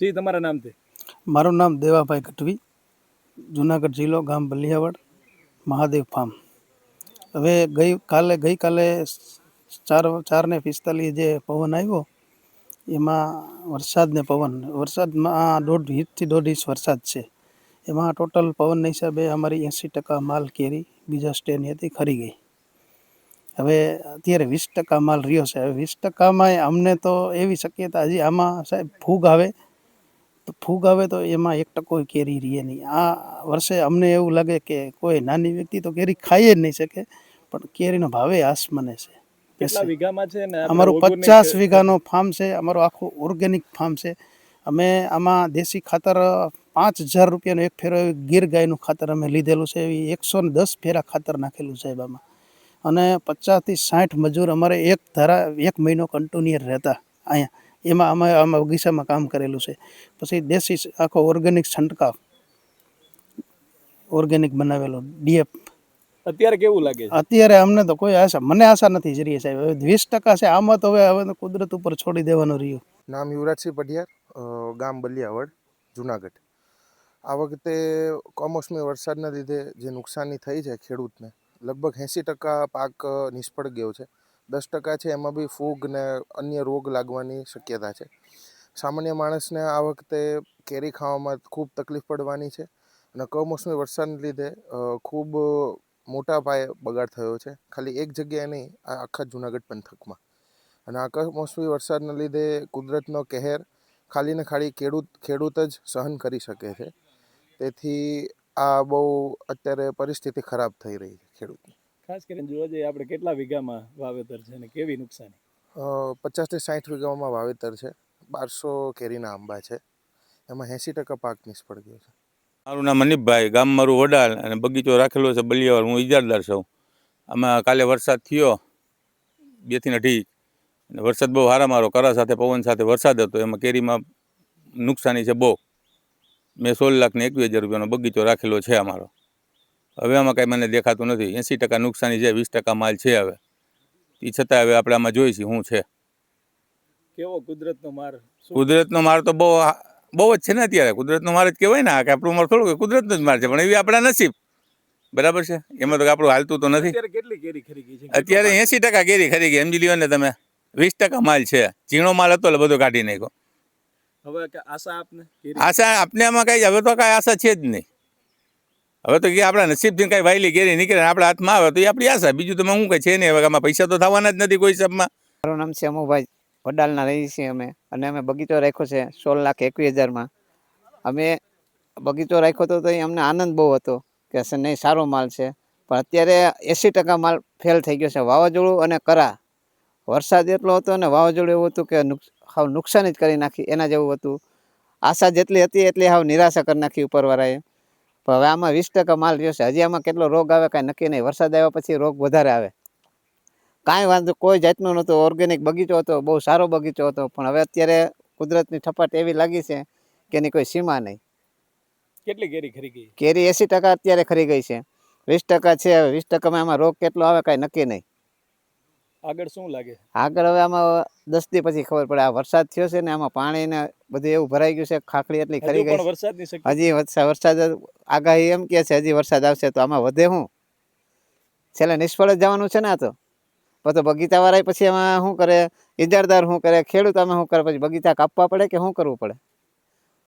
જી તમારા નામથી? મારું નામ દેવાભાઈ ગઢવી, જુનાગઢ જિલ્લો, ગામ બલિયાવાડ, મહાદેવ ફાર્મ. હવે ગઈકાલે 4:45 જે પવન આવ્યો એમાં વરસાદમાં 1.5 ઇંચ વરસાદ છે. એમાં ટોટલ પવનના હિસાબે અમારી 80% માલ કેરી બીજા સ્ટેની હતી ખરી ગઈ. હવે અત્યારે 20% માલ રહ્યો છે. હવે 20%માં અમને તો એવી શક્યતા હજી આમાં સાહેબ ફૂગ આવે તો એમાં 1% કેરી રહે નહીં. આ વર્ષે અમને એવું લાગે કે કોઈ નાની વ્યક્તિ તો કેરી ખાઈ જ નહીં શકે, પણ કેરીનો ભાવે આસમાને છે. કેટલા વીઘામાં છે ને? અમારું 50 વીઘાનો ફાર્મ છે. અમારો આખું ઓર્ગેનિક ફાર્મ છે. અમે આમાં દેશી ખાતર 5,000 રૂપિયાનો એક ફેરો ગીર ગાયનું ખાતર અમે લીધેલું છે. એવી 110 ફેરા ખાતર નાખેલું સાહેબ આમાં. અને 50 થી 60 મજૂર અમારે એક મહિનો કન્ટિન્યુઅર રહેતા અહીંયા. એમાં અમે બગીચામાં કામ કરેલું છે. પછી દેશી આખો ઓર્ગેનિક છંટકાવ, ઓર્ગેનિક બનાવેલો ડીએપ. અત્યારે કેવું લાગે છે? અત્યારે અમને તો કોઈ મને આશા નથી જરી સાહેબ. હવે 20% છે, આમાં તો હવે કુદરત ઉપર છોડી દેવાનું રહ્યું. નામ યુવરાજસિંહ પઢિયાર, ગામ બલિયાવડ, જુનાગઢ. આ વખતે કમોસમી વરસાદના લીધે જે નુકસાની થઈ છે ખેડૂતને, લગભગ 80% પાક નિષ્ફળ ગયો છે. 10% છે એમાં બી ફૂગ ને અન્ય રોગ લાગવાની શક્યતા છે. સામાન્ય માણસને આ વખતે કેરી ખાવામાં ખૂબ તકલીફ પડવાની છે. અને કમોસમી વરસાદને લીધે ખૂબ મોટા પાયે બગાડ થયો છે. ખાલી એક જગ્યાએ નહીં, આ આખા જુનાગઢ પંથકમાં. અને આ કમોસમી વરસાદના લીધે કુદરતનો કહેર ખાલી ને ખાલી ખેડૂત જ સહન કરી શકે છે. તેથી આ બહુ અત્યારે પરિસ્થિતિ ખરાબ થઈ રહી છે ખેડૂતની. ખાસ કરીને જોવા જઈએ આપણે કેટલા વીઘામાં વાવેતર છે અને કેવી નુકસાની? 50 થી 60 વીઘામાં વાવેતર છે. 1200 કેરીના આંબા છે. એમાં 80% પાક નિષ્ફળ ગયો છે. મારું નામ મનીપભાઈ, ગામ મારું વડાલ, અને બગીચો રાખેલો છે બલિયાવાડ. હું ઇજારદાર છું. આમાં કાલે વરસાદ થયો 2 થી 2.5 ઇંચ. અને વરસાદ બહુ સારા મારો કરા સાથે પવન સાથે વરસાદ હતો. એમાં કેરીમાં નુકસાની છે બહુ. મેં 16,21,000 રૂપિયાનો બગીચો રાખેલો છે અમારો. હવે આમાં કાંઈ મને દેખાતું નથી. 80% નુકસાની છે, 20% માલ છે. હવે એ છતાં હવે આપણે આમાં જોઈશું શું છે. કેવો કુદરતનો માર? કુદરતનો માર તો બહુ જ છે ને. અત્યારે કુદરતનો માર જ કહેવાય ને. કે આપણું માર થોડું કુદરતનો જ માર છે, પણ એવી આપણા નસીબ. બરાબર છે, એમાં તો આપણું હાલતું તો નથી. કેટલી કેરી ખરી ગઈ છે? અત્યારે 80% કેરી ખરી ગઈ. સમજી લ્યો ને તમે. 20% માલ છે. ઝીણો માલ હતો એટલે બધો કાઢી નાખ્યો. હવે આશા આપને આમાં કઈ હવે તો કાંઈ આશા છે જ નહીં. હવે તો કે આપણા નસીબથી કાંઈ વાયલી કેરી નીકળે આપણા હાથમાં આવે તો એ આપણી આશા. બીજું તો શું કંઈ છે નહીં. હવે આમાં પૈસા તો થવાના જ નથી કોઈ હિસાબમાં. મારું નામ છે અમુભાઈ, વડાલના રહી છીએ અમે. અને અમે બગીચો રાખ્યો છે 16,21,000માં. અમે બગીચો રાખ્યો હતો તો અમને આનંદ બહુ હતો કે નહીં, સારો માલ છે. પણ અત્યારે 80% માલ ફેલ થઈ ગયો છે. વાવાઝોડું અને કરા, વરસાદ એટલો હતો અને વાવાઝોડું એવું હતું કે હાવ નુકસાન જ કરી નાખી એના જેવું હતું. આશા જેટલી હતી એટલી હાવ નિરાશા કરી નાખી ઉપરવાળાએ. પણ હવે આમાં 20% માલ રહ્યો છે. હજી આમાં કેટલો રોગ આવે કાંઈ નક્કી નહીં. વરસાદ આવ્યા પછી રોગ વધારે આવે. કાંઈ વાંધો કોઈ જાતનો નહોતો. ઓર્ગેનિક બગીચો હતો, બહુ સારો બગીચો હતો. પણ હવે અત્યારે કુદરતની ઠપાટ એવી લાગી છે કે એની કોઈ સીમા નહીં. કેટલી કેરી ખરી ગઈ? કેરી 80% અત્યારે ખરી ગઈ છે. 20% છે. હવે 20%માં આમાં રોગ કેટલો આવે કાંઈ નક્કી નહીં. આગળ શું લાગે? આગળ હવે આમાં 10 દી પછી ખબર પડે. આ વરસાદ થયો છે ને આમાં પાણી ને બધું એવું ભરાઈ ગયું છે. ખાખડી એટલી ખરી ગઈ. હજી વરસાદ આગાહી એમ કહે છે હજી વરસાદ આવશે તો આમાં વધે શું? છેલ્લે નિષ્ફળ જ જવાનું છે ને. આ તો બગીચાવાળા પછી એમાં શું કરે, ઇજારદાર શું કરે, ખેડૂત આમાં શું કરે, પછી બગીચા કાપવા પડે કે શું કરવું પડે?